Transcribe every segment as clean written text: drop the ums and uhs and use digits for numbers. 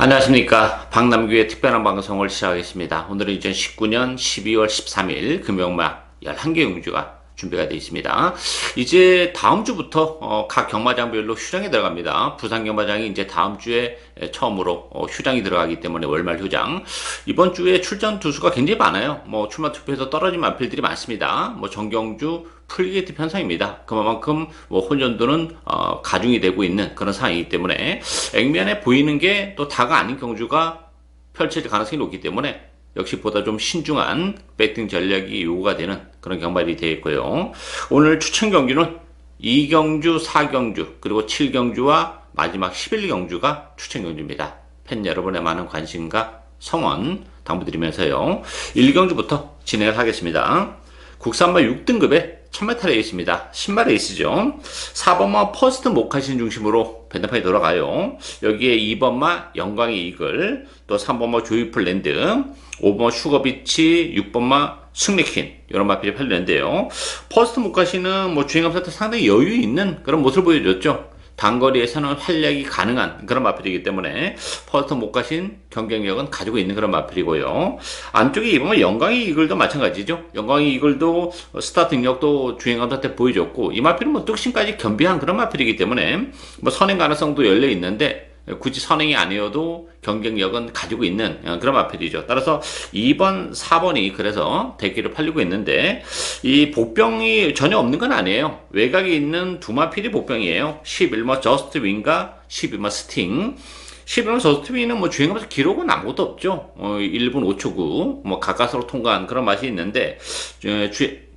안녕하십니까. 박남규의 특별한 방송을 시작하겠습니다. 오늘은 2019년 12월 13일 금요일막 11개 경주가 준비가 되어 있습니다. 이제 다음 주부터 각 경마장별로 휴장이 들어갑니다. 부산 경마장이 이제 다음 주에 처음으로 휴장이 들어가기 때문에 월말 휴장. 이번 주에 출전 투수가 굉장히 많아요. 출마 투표에서 떨어진 마필들이 많습니다. 정경주 풀게이트 편성입니다. 그만큼 혼전도는 가중이 되고 있는 그런 상황이기 때문에 액면에 보이는 게 또 다가 아닌 경주가 펼쳐질 가능성이 높기 때문에 역시 보다 좀 신중한 배팅 전략이 요구가 되는 그런 경발이 되겠고요. 오늘 추천 경주는 2경주, 4경주, 그리고 7경주와 마지막 11경주가 추천 경주입니다. 팬 여러분의 많은 관심과 성원 당부드리면서요. 1경주부터 진행을 하겠습니다. 국산마 6등급의 1000m 레이스입니다. 신발 레이스죠. 4번마 퍼스트 모카신 중심으로 밴드판이 돌아가요. 여기에 2번마 영광의 이글, 또 3번마 조이풀 랜드, 5번마 슈거비치, 6번마 승리킨, 이런 마필이 팔리는데요. 퍼스트 모카신은 주행감 상태 상당히 여유 있는 그런 모습을 보여줬죠. 단거리에서는 활약이 가능한 그런 마필이기 때문에 퍼스트 모카신 경쟁력은 가지고 있는 그런 마필이고요. 안쪽에 이번에 영광의 이글도 마찬가지죠. 영광의 이글도 스타트 능력도 주행감 상태 보여줬고, 이 마필은 뚝심까지 겸비한 그런 마필이기 때문에 선행 가능성도 열려 있는데 굳이 선행이 아니어도 경쟁력은 가지고 있는 그런 마필이죠. 따라서 2번, 4번이 그래서 대기를 팔리고 있는데, 이 복병이 전혀 없는 건 아니에요. 외곽에 있는 두 마필이 복병이에요. 11번 저스트 윈과 12번 스팅. 11번 저스트 윈은 주행하면서 기록은 아무것도 없죠. 1분 5초 9, 가까스로 통과한 그런 맛이 있는데,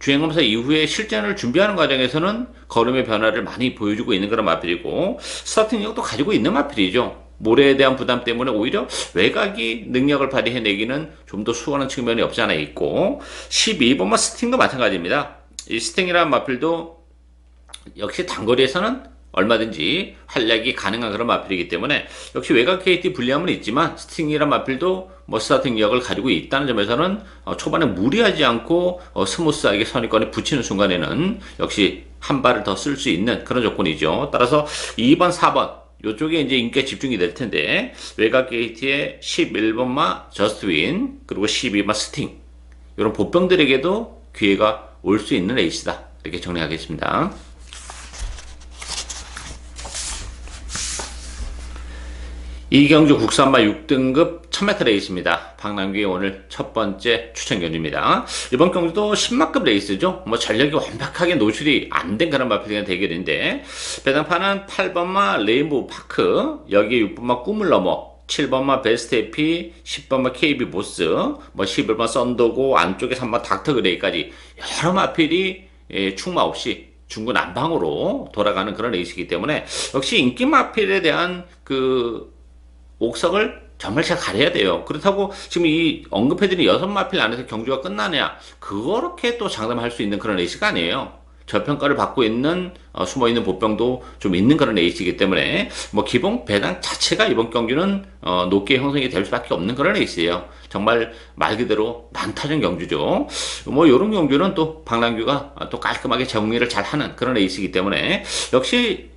주행검사 이후에 실전을 준비하는 과정에서는 걸음의 변화를 많이 보여주고 있는 그런 마필이고, 스타트 능력도 가지고 있는 마필이죠. 모래에 대한 부담 때문에 오히려 외곽이 능력을 발휘해내기는 좀 더 수월한 측면이 없지 않아 있고, 12번마 스팅도 마찬가지입니다. 이 스팅이라는 마필도 역시 단거리에서는 얼마든지 활약이 가능한 그런 마필이기 때문에 역시 외곽 KT 불리함은 있지만, 스팅이란 마필도 스타트 능력을 가지고 있다는 점에서는 초반에 무리하지 않고 스무스하게 선입관에 붙이는 순간에는 역시 한 발을 더 쓸 수 있는 그런 조건이죠. 따라서 2번, 4번 요쪽에 이제 인기가 집중이 될 텐데, 외곽 게이트의 11번마 저스트윈, 그리고 12번 스팅, 이런 보병들에게도 기회가 올 수 있는 레이스다, 이렇게 정리하겠습니다. 이경주 국산마 6등급 1000m 레이스입니다. 박남규의 오늘 첫 번째 추천 경주입니다. 이번 경주도 10마급 레이스죠. 전력이 완벽하게 노출이 안 된 그런 마필의 대결인데, 배당판은 8번마 레인보우 파크, 여기에 6번마 꿈을 넘어, 7번마 베스트 에피, 10번마 KB 보스, 11번 썬더고, 안쪽에 3번 닥터 그레이까지 여러 마필이 충마 없이 중구난방으로 돌아가는 그런 레이스이기 때문에 역시 인기 마필에 대한 옥석을 정말 잘 가려야 돼요. 그렇다고 지금 이 언급해드린 6마필 안에서 경주가 끝나냐, 그렇게 또 장담할 수 있는 그런 레이스가 아니에요. 저평가를 받고 있는 숨어있는 보병도 좀 있는 그런 레이스이기 때문에 기본 배당 자체가 이번 경주는 높게 형성이 될 수밖에 없는 그런 레이스예요. 정말 말 그대로 난타전 경주죠. 이런 경주는 또 박남규가 또 깔끔하게 정리를 잘 하는 그런 레이스이기 때문에 역시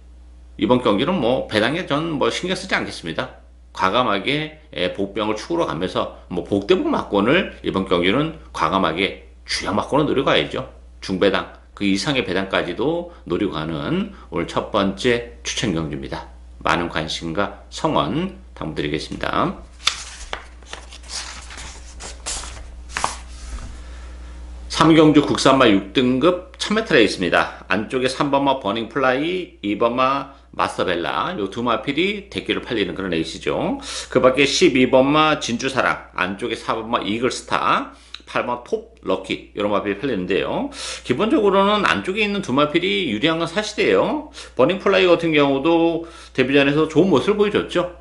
이번 경기는 배당에 전 신경 쓰지 않겠습니다. 과감하게 복병을 축으로 가면서 복대복 막권을 이번 경기는 과감하게 주량 막권을 노리고 가야죠. 중배당 그 이상의 배당까지도 노리고 가는 오늘 첫 번째 추천 경주입니다. 많은 관심과 성원 당부드리겠습니다. 삼경주 국산마 6등급 1000m 레이스입니다. 안쪽에 3번마 버닝플라이, 2번마 마스터벨라, 요 두 마필이 대기를 팔리는 그런 레이스죠. 그 밖에 12번마 진주사랑, 안쪽에 4번마 이글스타, 8번 톱 럭키, 이런 마필이 팔리는데요. 기본적으로는 안쪽에 있는 두 마필이 유리한 건 사실이에요. 버닝플라이 같은 경우도 데뷔전에서 좋은 모습을 보여줬죠.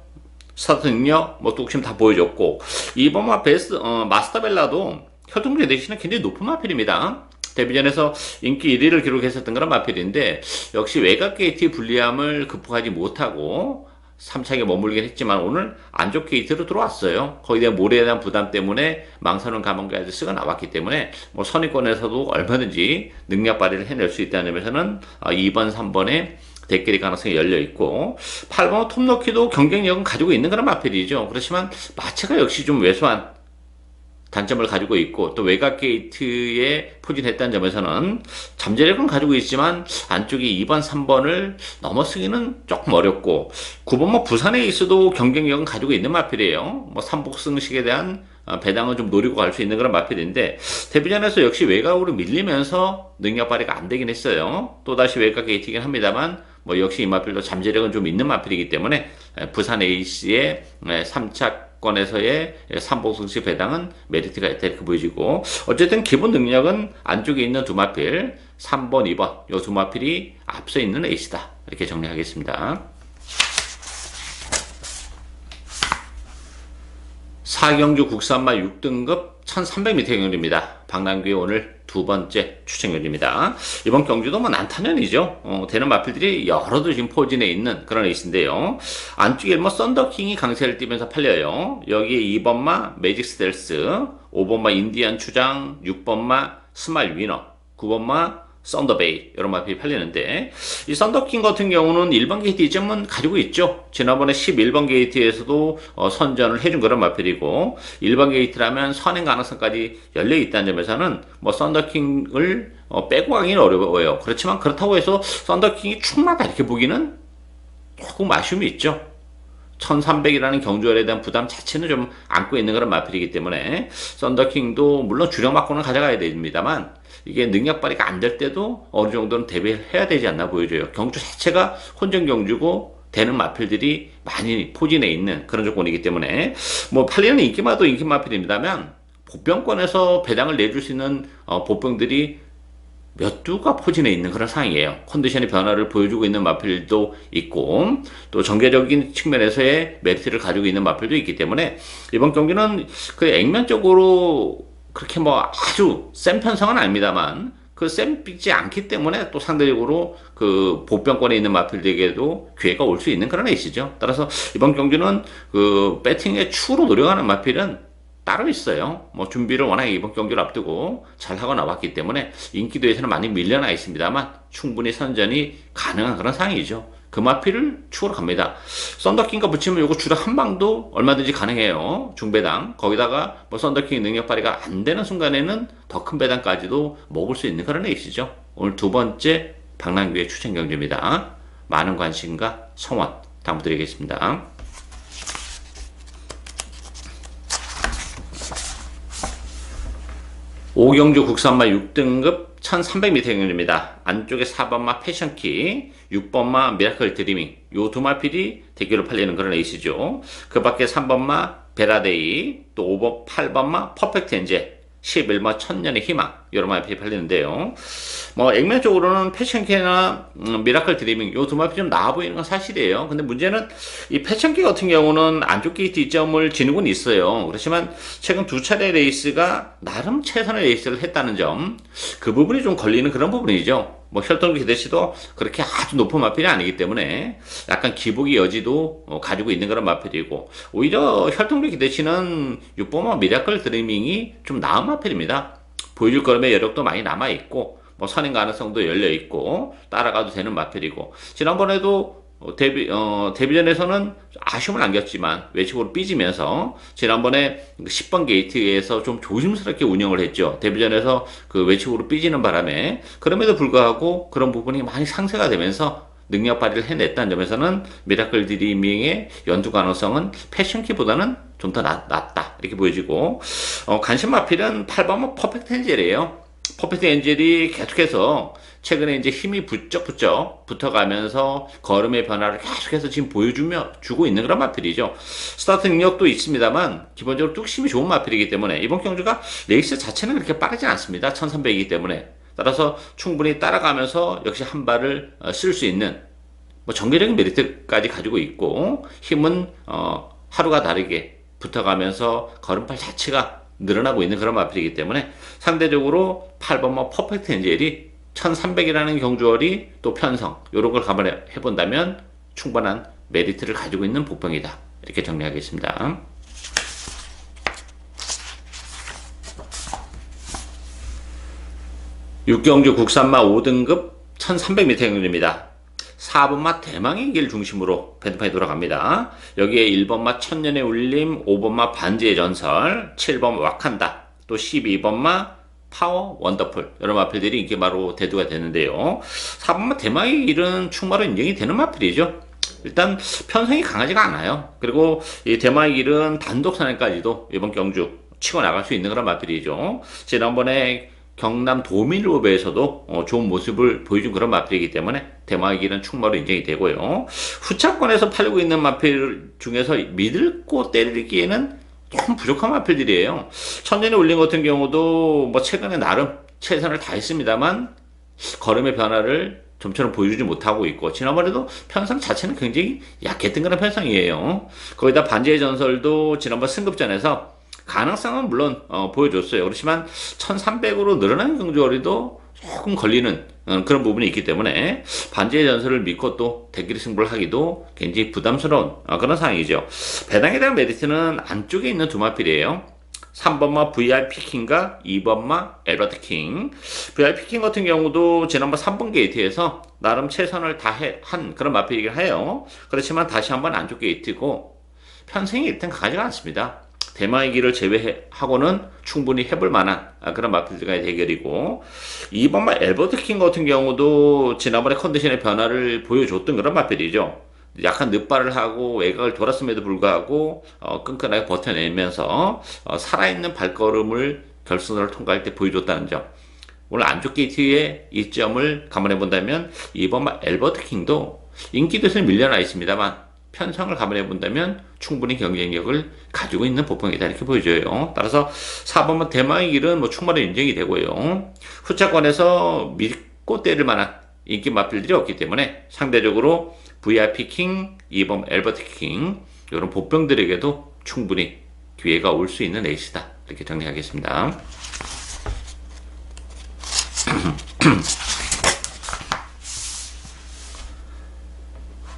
스타트 능력, 뚝심 다 보여줬고, 2번마 마스터벨라도 혈통제 대신에 굉장히 높은 마필입니다. 데뷔전에서 인기 1위를 기록했었던 그런 마필인데, 역시 외곽 게이트의 불리함을 극복하지 못하고 3차에 머물긴 했지만 오늘 안쪽 게이트로 들어왔어요. 거기에 대한 모래에 대한 부담 때문에 망설은 가만까지 쓰고 나왔기 때문에 선입권에서도 얼마든지 능력 발휘를 해낼 수 있다는 점에서는 2번, 3번에 대결이 가능성이 열려 있고 8번 톱로키도 경쟁력은 가지고 있는 그런 마필이죠. 그렇지만 마체가 역시 좀 왜소한 단점을 가지고 있고 또 외곽 게이트에 포진했다는 점에서는 잠재력은 가지고 있지만 안쪽에 2번, 3번을 넘어서기는 조금 어렵고 9번 뭐 부산에 있어도 경쟁력은 가지고 있는 마필이에요. 뭐 삼복승식에 대한 배당을 좀 노리고 갈 수 있는 그런 마필인데 데뷔전에서 역시 외곽으로 밀리면서 능력 발휘가 안 되긴 했어요. 또다시 외곽 게이트이긴 합니다만 뭐 역시 이 마필도 잠재력은 좀 있는 마필이기 때문에 부산 에이스의 3차권에서의 삼복승식 배당은 메리트가 있다 이렇게 보여지고 어쨌든 기본 능력은 안쪽에 있는 두 마필 3번, 2번 이 두 마필이 앞서 있는 에이스다 이렇게 정리하겠습니다. 4경주 국산마 6등급 1300m 경주입니다. 박남규의 오늘 두 번째 추천 경주입니다. 이번 경주도 뭐 난타전이죠. 되는 마필들이 여러도 지금 포진해 있는 그런 에이스인데요. 안쪽에 뭐 썬더킹이 강세를 띠면서 팔려요. 여기에 2번마 매직 스텔스, 5번마 인디안 추장, 6번마 스마일 위너, 9번마 썬더베이 이런 마필이 팔리는데 이 썬더킹 같은 경우는 1번 게이트 이점은 가지고 있죠. 지난번에 11번 게이트에서도 선전을 해준 그런 마필이고 1번 게이트라면 선행 가능성까지 열려 있다는 점에서는 뭐 썬더킹을 빼고 가기는 어려워요. 그렇지만 그렇다고 해서 썬더킹이 충분하다 이렇게 보기는 조금 아쉬움이 있죠. 1300이라는 경주월에 대한 부담 자체는 좀 안고 있는 그런 마필이기 때문에 썬더킹도 물론 주력 막고는 가져가야 됩니다만 이게 능력 발휘가 안 될 때도 어느 정도는 대비해야 되지 않나 보여져요. 경주 자체가 혼전 경주고 되는 마필들이 많이 포진해 있는 그런 조건이기 때문에 뭐 팔리는 인기마도 인기 마필입니다만 보병권에서 배당을 내줄 수 있는 보병들이 몇 두가 포진해 있는 그런 상황이에요. 컨디션의 변화를 보여주고 있는 마필도 있고 또 전개적인 측면에서의 메리트를 가지고 있는 마필도 있기 때문에 이번 경기는 그 액면적으로 그렇게 뭐 아주 센 편성은 아닙니다만 그 쌤삐지 않기 때문에 또 상대적으로 그 보병권에 있는 마필들에게도 기회가 올 수 있는 그런 에이스죠. 따라서 이번 경기는 그 배팅의 추로 노력하는 마필은 따로 있어요. 뭐 준비를 워낙에 이번 경기를 앞두고 잘 하고 나왔기 때문에 인기도에서는 많이 밀려나 있습니다만 충분히 선전이 가능한 그런 상황이죠. 그 마필을 추구로 갑니다. 썬더킹과 붙이면 요거 주력 한 방도 얼마든지 가능해요. 중배당. 거기다가 뭐 썬더킹 능력 발휘가 안 되는 순간에는 더 큰 배당까지도 먹을 수 있는 그런 에이스죠. 오늘 두 번째 박남규의 추천 경주입니다. 많은 관심과 성원 당부드리겠습니다. 5경주 국산마 6등급 1300m 경주입니다. 안쪽에 4번마 패션키, 6번마 미라클 드리밍 요 두 마필이 대결로 팔리는 그런 에이스죠. 그 밖에 3번마 베라데이, 또 5번, 8번마 퍼펙트 엔젤, 11번 천년의 희망 여러 마필이 팔리는데요. 뭐 액면적으로는 패션키나 미라클 드리밍 요 두 마필이 좀 나아 보이는 건 사실이에요. 근데 문제는 이 패션키 같은 경우는 안쪽 게이트 이점을 지는 건 있어요. 그렇지만 최근 두 차례 레이스가 나름 최선의 레이스를 했다는 점, 그 부분이 좀 걸리는 그런 부분이죠. 뭐 혈통기 기대치도 그렇게 아주 높은 마필이 아니기 때문에 약간 기복의 여지도 가지고 있는 그런 마필이고 오히려 혈통기 기대치는 6번마 미라클 드리밍이 좀 나은 마필입니다. 보여줄 걸음의 여력도 많이 남아있고 뭐 선행 가능성도 열려있고 따라가도 되는 마필이고 지난번에도 데뷔전에서는 아쉬움을 안겼지만 외측으로 삐지면서 지난번에 10번 게이트에서 좀 조심스럽게 운영을 했죠. 데뷔전에서 그 외측으로 삐지는 바람에 그럼에도 불구하고 그런 부분이 많이 상쇄가 되면서 능력 발휘를 해냈다는 점에서는 미라클 드리밍의 연두 가능성은 패션키보다는 좀 더 낫다 이렇게 보여지고 관심 마필은 8번 퍼펙트 엔젤이에요. 퍼펙트 엔젤이 계속해서 최근에 이제 힘이 부쩍 붙어가면서 걸음의 변화를 계속해서 지금 주고 있는 그런 마필이죠. 스타트 능력도 있습니다만 기본적으로 뚝심이 좋은 마필이기 때문에 이번 경주가 레이스 자체는 그렇게 빠르진 않습니다. 1300이기 때문에 따라서 충분히 따라가면서 역시 한 발을 쓸 수 있는 뭐 전개적인 메리트까지 가지고 있고 힘은 하루가 다르게 붙어가면서 걸음발 자체가 늘어나고 있는 그런 마필이기 때문에 상대적으로 8번마 퍼펙트 엔젤이 1300이라는 경주월이 또 편성 이런 걸 감안해 본다면 충분한 메리트를 가지고 있는 복병이다 이렇게 정리하겠습니다. 6경주 국산마 5등급 1300m 경주입니다. 4번마 대망의 길 중심으로 밴드판이 돌아갑니다. 여기에 1번마 천년의 울림, 5번마 반지의 전설, 7번 와칸다, 또 12번마 파워 원더풀, 이런 마필들이 인기 바로 대두가 되는데요. 4번마 대망의 길은 충마로 인정이 되는 마필이죠. 일단 편성이 강하지가 않아요. 그리고 이 대망의 길은 단독 선행까지도 이번 경주 치고 나갈 수 있는 그런 마필이죠. 지난번에 경남 도민로베에서도 좋은 모습을 보여준 그런 마필이기 때문에 대망의 길은 충마로 인정이 되고요. 후차권에서 팔고 있는 마필 중에서 믿을고 때리기에는 좀 부족한 마필들이에요. 천년의 울림 같은 경우도 뭐 최근에 나름 최선을 다했습니다만 걸음의 변화를 좀처럼 보여주지 못하고 있고, 지난번에도 편성 자체는 굉장히 약했던 그런 편성이에요. 거기다 반지의 전설도 지난번 승급전에서 가능성은 물론 보여줬어요. 그렇지만 1300으로 늘어나는 경주거리도 조금 걸리는 그런 부분이 있기 때문에 반지의 전설을 믿고 또 대결 승부를 하기도 굉장히 부담스러운 그런 상황이죠. 배당에 대한 메리트는 안쪽에 있는 두 마필이에요. 3번마 VIP 킹과 2번마 엘버트 킹. VIP 킹 같은 경우도 지난번 3번 게이트에서 나름 최선을 다한 그런 마필이긴 해요. 그렇지만 다시 한번 안쪽 게이트고 편승이 일단 강하지가 않습니다. 대망의 길을 제외하고는 충분히 해볼 만한 그런 마필들과의 대결이고, 2번마 엘버트 킹 같은 경우도 지난번에 컨디션의 변화를 보여줬던 그런 마필이죠. 약간 늦발을 하고 외곽을 돌았음에도 불구하고 끈끈하게 버텨내면서 살아있는 발걸음을 결승선을 통과할 때 보여줬다는 점. 오늘 안쪽 게이트의 이점을 감안해 본다면 2번마 엘버트 킹도 인기도에서 밀려나 있습니다만 편성을 감안해 본다면 충분히 경쟁력을 가지고 있는 보평이다, 이렇게 보여져요. 따라서 4번마 대망의 길은 뭐 충분히 인정이 되고요. 후차권에서 믿고 때릴 만한 인기 마필들이 없기 때문에 상대적으로 VIP 킹, 2번 엘버트 킹, 이런 보병들에게도 충분히 기회가 올 수 있는 에이스다, 이렇게 정리하겠습니다.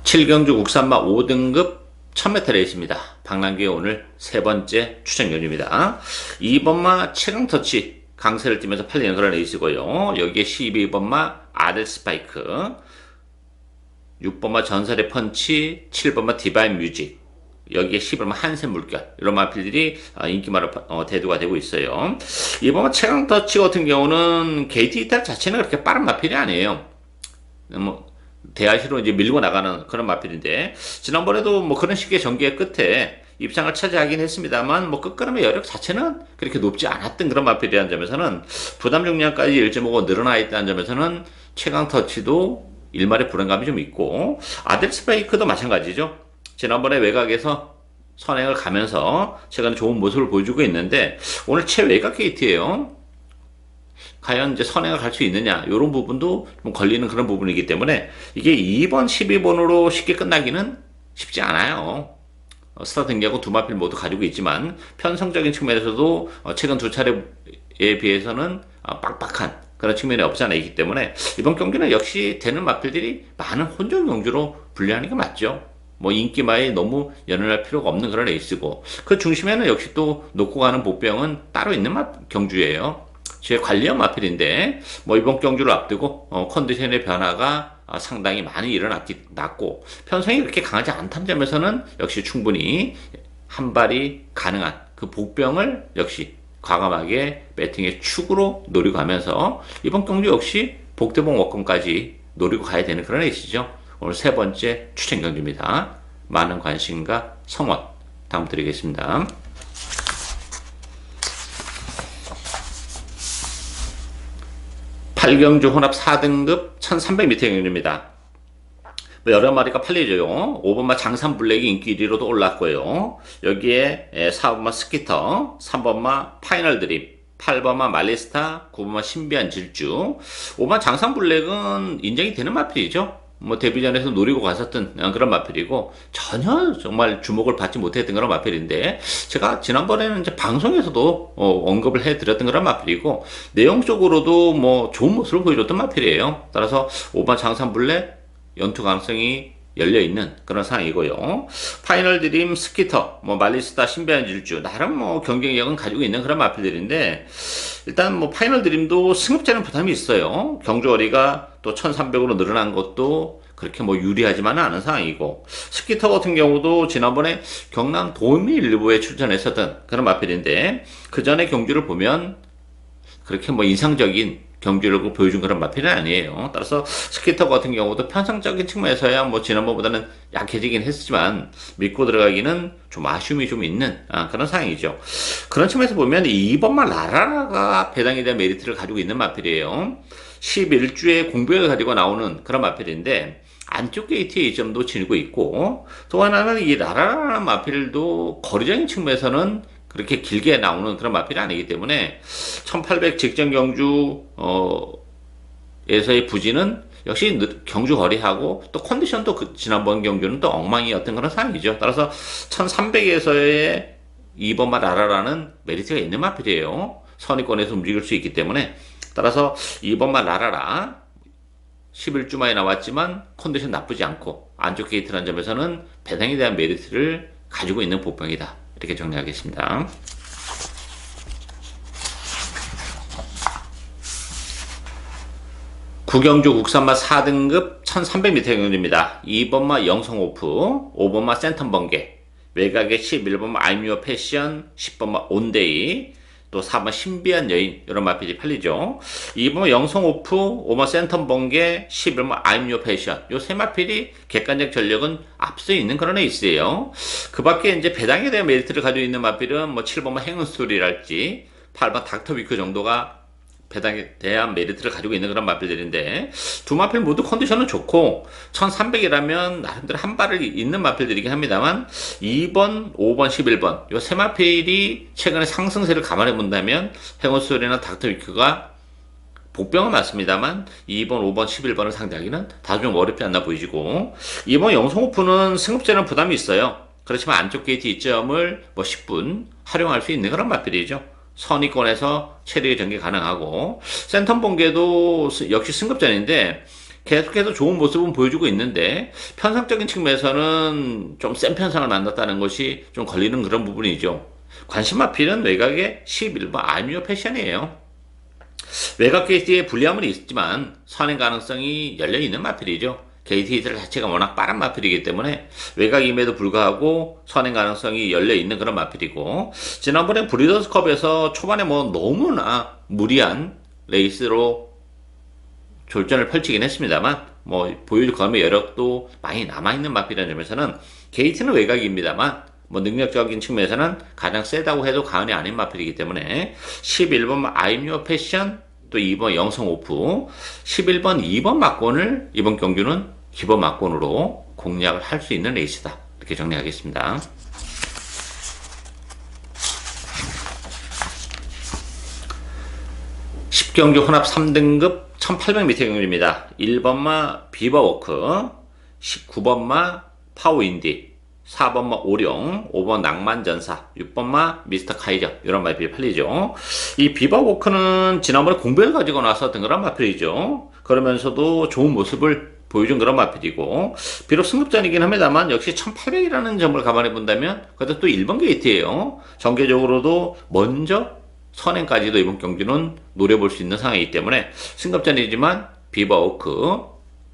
칠경주 국산마 5등급 1000m 레이스입니다. 박남규의 오늘 세 번째 추천 경주입니다. 2번마 최강터치 강세를 띠면서 팔리는 그런 레이스고요. 여기에 12번마 아델 스파이크, 6번마 전설의 펀치, 7번마 디바인 뮤직, 여기에 11번마 한샘 물결, 이런 마필들이 인기마로 대두가 되고 있어요. 2번마 최강터치 같은 경우는 게이트 이탈 자체는 그렇게 빠른 마필이 아니에요. 뭐 대하시로 이제 밀고 나가는 그런 마필인데, 지난번에도 뭐 그런 식의 전개의 끝에 입상을 차지하긴 했습니다만 뭐 끝걸음의 여력 자체는 그렇게 높지 않았던 그런 마필이라는 점에서는, 부담 중량까지 1.5가 늘어나 있다는 점에서는 최강터치도 일말의 불안감이 좀 있고, 아델 스파이크도 마찬가지죠. 지난번에 외곽에서 선행을 가면서 최근에 좋은 모습을 보여주고 있는데 오늘 최외곽 게이트예요. 과연 이제 선행을 갈 수 있느냐, 이런 부분도 좀 걸리는 그런 부분이기 때문에 이게 2번, 12번으로 쉽게 끝나기는 쉽지 않아요. 스타트 경기하고 두 마필 모두 가지고 있지만 편성적인 측면에서도 최근 두 차례에 비해서는 빡빡한 그런 측면이 없지 않아 있기 때문에 이번 경기는 역시 되는 마필들이 많은 혼종 경주로 분류하는 게 맞죠. 뭐 인기마에 너무 연연할 필요가 없는 그런 레이스고, 그 중심에는 역시 또 놓고 가는 보병은 따로 있는 경주예요. 제 관리형 마필인데 뭐 이번 경주를 앞두고 컨디션의 변화가 상당히 많이 일어났고 편성이 그렇게 강하지 않다는 점에서는 역시 충분히 한 발이 가능한 그 복병을 역시 과감하게 배팅의 축으로 노리고 가면서 이번 경주 역시 복대봉 워건까지 노리고 가야 되는 그런 레이스죠. 오늘 세 번째 추천 경주입니다. 많은 관심과 성원 부탁드리겠습니다. 8경주 혼합 4등급 1300m 경주입니다. 여러 마리가 팔리죠. 5번마 장산블랙이 인기 1위로도 올랐고요. 여기에 4번마 스키터, 3번마 파이널 드림, 8번마 말리스타, 9번마 신비한 질주. 5번마 장산블랙은 인정이 되는 마필이죠. 뭐 데뷔전에서 노리고 갔었던 그런 마필이고 전혀 정말 주목을 받지 못했던 그런 마필인데, 제가 지난번에는 이제 방송에서도 언급을 해드렸던 그런 마필이고 내용적으로도 뭐 좋은 모습을 보여줬던 마필이에요. 따라서 5번 장산블랙 연투 가능성이 열려있는 그런 상황이고요. 파이널 드림, 스키터, 뭐 말리스타, 신비한 질주, 나름 뭐 경쟁력은 가지고 있는 그런 마필들인데, 일단 뭐 파이널 드림도 승급자는 부담이 있어요. 경주거리가 또 1300으로 늘어난 것도 그렇게 뭐 유리하지만은 않은 상황이고, 스키터 같은 경우도 지난번에 경남 도미 일부에 출전했었던 그런 마필인데, 그 전에 경주를 보면 그렇게 뭐 인상적인 경주력을 보여준 그런 마필은 아니에요. 따라서 스키터 같은 경우도 편성적인 측면에서야 뭐 지난번보다는 약해지긴 했지만 믿고 들어가기는 좀 아쉬움이 좀 있는 그런 상황이죠. 그런 측면에서 보면 2번만 라라가 배당에 대한 메리트를 가지고 있는 마필이에요. 11주에 공백을 가지고 나오는 그런 마필인데 안쪽 게이트의 이점도 지니고 있고, 또 하나는 이 라라라는 마필도 거리적인 측면에서는 그렇게 길게 나오는 그런 마필이 아니기 때문에 1800 직전 경주 에서의 부진은 역시 경주 거리하고 또 컨디션도 지난번 경주는 또 엉망이었던 그런 상황이죠. 따라서 1300에서의 2번마 라라라는 메리트가 있는 마필이에요. 선의권에서 움직일 수 있기 때문에. 따라서 2번마 라라라 11주 만에 나왔지만 컨디션 나쁘지 않고 안쪽 게이트라는 점에서는 배당에 대한 메리트를 가지고 있는 보병이다, 이렇게 정리하겠습니다. 구경주 국산마 4등급 1300m 경주입니다. 2번마 영성오프, 5번마 센텀 번개, 외곽에 11번마 아이뮤어 패션, 10번마 온데이, 또 4번 신비한 여인, 이런 마필이 팔리죠. 2번 영성오프, 5번 센텀 번개, 11번 아임요 패션, 요 세 마필이 객관적 전력은 앞서 있는 그런 에이스예요. 그 밖에 이제 배당에 대한 메리트를 가지고 있는 마필은 뭐 7번만 행운스토리랄지 8번 닥터위크 정도가 배당에 대한 메리트를 가지고 있는 그런 마필들인데, 두 마필 모두 컨디션은 좋고 1300이라면 나름대로 한 발을 잇는 마필들이긴 합니다만 2번, 5번, 11번 요 세 마필이 최근에 상승세를 감안해 본다면 행운스토리나 닥터위크가 복병은 맞습니다만 2번, 5번, 11번을 상대하기는 다소 좀 어렵지 않나 보이지고, 2번 영성오프는 승급제는 부담이 있어요. 그렇지만 안쪽 게이트 이점을 뭐 10분 활용할 수 있는 그런 마필이죠. 선의권에서 체력의 전개 가능하고, 센텀 번개도 역시 승급전인데 계속해서 좋은 모습은 보여주고 있는데 편성적인 측면에서는 좀 센 편성을 만났다는 것이 좀 걸리는 그런 부분이죠. 관심 마필은 외곽의 11번 아미오 패션이에요. 외곽 게이트에 불리함은 있지만 선행 가능성이 열려있는 마필이죠. 게이트 히트 자체가 워낙 빠른 마필이기 때문에 외곽임에도 불구하고 선행 가능성이 열려있는 그런 마필이고, 지난번에 브리더스컵에서 초반에 뭐 너무나 무리한 레이스로 졸전을 펼치긴 했습니다만 뭐 보여줄 검의 여력도 많이 남아있는 마필이라는 점에서는 게이트는 외곽입니다만 뭐 능력적인 측면에서는 가장 세다고 해도 과언이 아닌 마필이기 때문에 11번 아임유어 패션, 또 2번 영성오프, 11번 2번 막권을 이번 경주는 기본 막권으로 공략을 할 수 있는 레이스다, 이렇게 정리하겠습니다. 경주 혼합 3등급 1800m 경주입니다. 1번마 비버워크, 19번마 파워인디, 4번마 오룡, 5번 낭만전사, 6번마 미스터 카이저, 이런 마필이 팔리죠. 이 비버워크는 지난번에 공백을 가지고 나왔었던 그런 마필이죠. 그러면서도 좋은 모습을 보여준 그런 마필이고, 비록 승급전이긴 합니다만 역시 1800이라는 점을 감안해 본다면 그것도 또 1번 게이트예요. 전개적으로도 먼저 선행까지도 이번 경주는 노려볼 수 있는 상황이기 때문에 승급전이지만 비버워크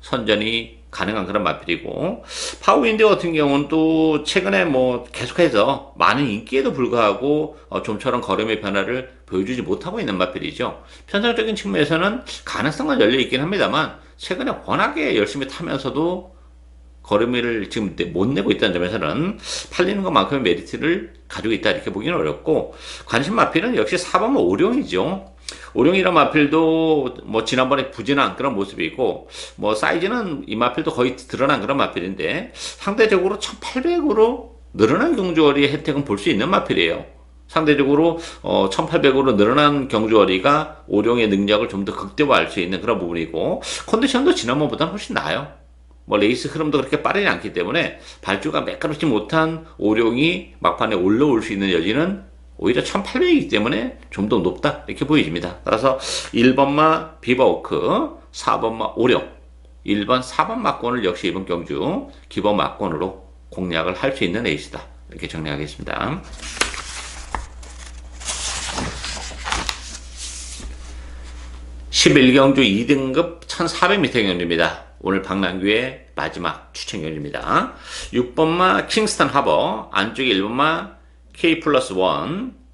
선전이 가능한 그런 마필이고, 파워윈드 같은 경우는 또 최근에 뭐 계속해서 많은 인기에도 불구하고 좀처럼 걸음의 변화를 보여주지 못하고 있는 마필이죠. 편성적인 측면에서는 가능성은 열려있긴 합니다만 최근에 워낙에 열심히 타면서도 걸음을 지금 못 내고 있다는 점에서는 팔리는 것만큼의 메리트를 가지고 있다, 이렇게 보기는 어렵고, 관심 마필은 역시 4번 오룡이죠. 오룡이란 마필도 뭐 지난번에 부진한 그런 모습이고, 뭐 사이즈는 이 마필도 거의 드러난 그런 마필인데 상대적으로 1800으로 늘어난 경주거리의 혜택은 볼 수 있는 마필이에요. 상대적으로 1800으로 늘어난 경주거리가 오룡의 능력을 좀 더 극대화할 수 있는 그런 부분이고, 컨디션도 지난번보다는 훨씬 나아요. 뭐 레이스 흐름도 그렇게 빠르지 않기 때문에 발주가 매끄럽지 못한 오룡이 막판에 올라올 수 있는 여지는 오히려 1800이기 때문에 좀 더 높다, 이렇게 보여집니다. 따라서 1번마 비버워크, 4번마 오룡, 1번, 4번 막권을 역시 이번 경주 기본 막권으로 공략을 할 수 있는 레이스다, 이렇게 정리하겠습니다. (11경주) 2등급 1400m 경주입니다. 오늘 박남규의 마지막 추천 경기입니다. 6번마 킹스턴 하버, 안쪽에 1번마 K 플러스 1,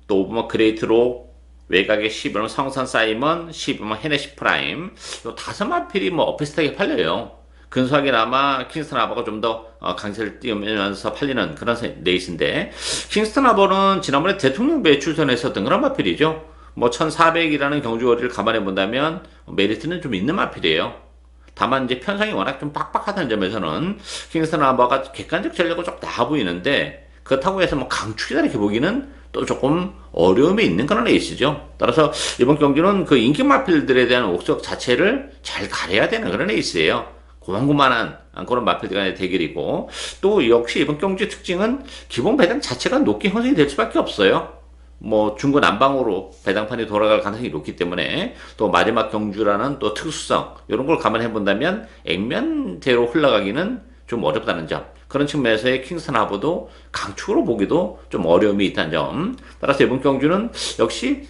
또 5번마 그레이트로, 외곽에 11번 성선 사이먼, 12번 헤네시 프라임. 요 다섯 마필이 뭐 오피스트하게 팔려요. 근소하게나마 킹스턴 하버가 좀 더 강세를 띄우면서 팔리는 그런 레이스인데, 킹스턴 하버는 지난번에 대통령 배출선에 있었던 그런 마필이죠. 뭐 1400이라는 경주거리를 감안해 본다면 메리트는 좀 있는 마필이에요. 다만 이제 편성이 워낙 좀 빡빡하다는 점에서는 킹스턴 하버가 객관적 전략은 좀 나아 보이는데, 그렇다고 해서 뭐 강축이다 이렇게 보기는 또 조금 어려움이 있는 그런 레이스죠. 따라서 이번 경기는 그 인기 마필들에 대한 옥석 자체를 잘 가려야 되는 그런 레이스예요. 고만고만한 그런 마필들 간의 대결이고, 또 역시 이번 경기 특징은 기본 배당 자체가 높게 형성이 될 수밖에 없어요. 뭐 중구난방으로 배당판이 돌아갈 가능성이 높기 때문에, 또 마지막 경주라는 또 특수성 이런 걸 감안해 본다면 액면대로 흘러가기는 좀 어렵다는 점, 그런 측면에서의 킹스턴 하버도 강축으로 보기도 좀 어려움이 있다는 점. 따라서 이번 경주는 역시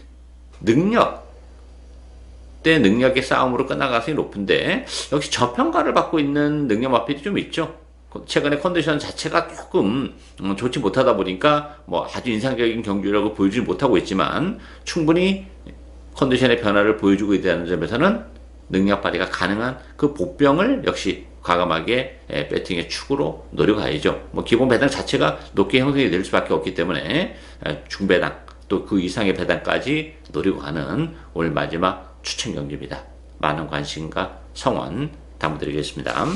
능력 대 능력의 싸움으로 끝날 가능성이 높은데, 역시 저평가를 받고 있는 능력 마필이 좀 있죠. 최근에 컨디션 자체가 조금 좋지 못하다 보니까 뭐 아주 인상적인 경기라고 보여주지 못하고 있지만, 충분히 컨디션의 변화를 보여주고 있다는 점에서는 능력 발휘가 가능한 그 복병을 역시 과감하게 배팅의 축으로 노려가야죠. 뭐 기본 배당 자체가 높게 형성이 될 수밖에 없기 때문에 중배당 또 그 이상의 배당까지 노리고 가는 오늘 마지막 추천 경기입니다. 많은 관심과 성원 당부드리겠습니다.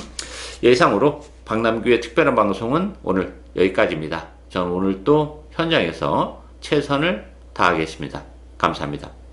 예상으로 박남규의 특별한 방송은 오늘 여기까지입니다. 저는 오늘 또 현장에서 최선을 다하겠습니다. 감사합니다.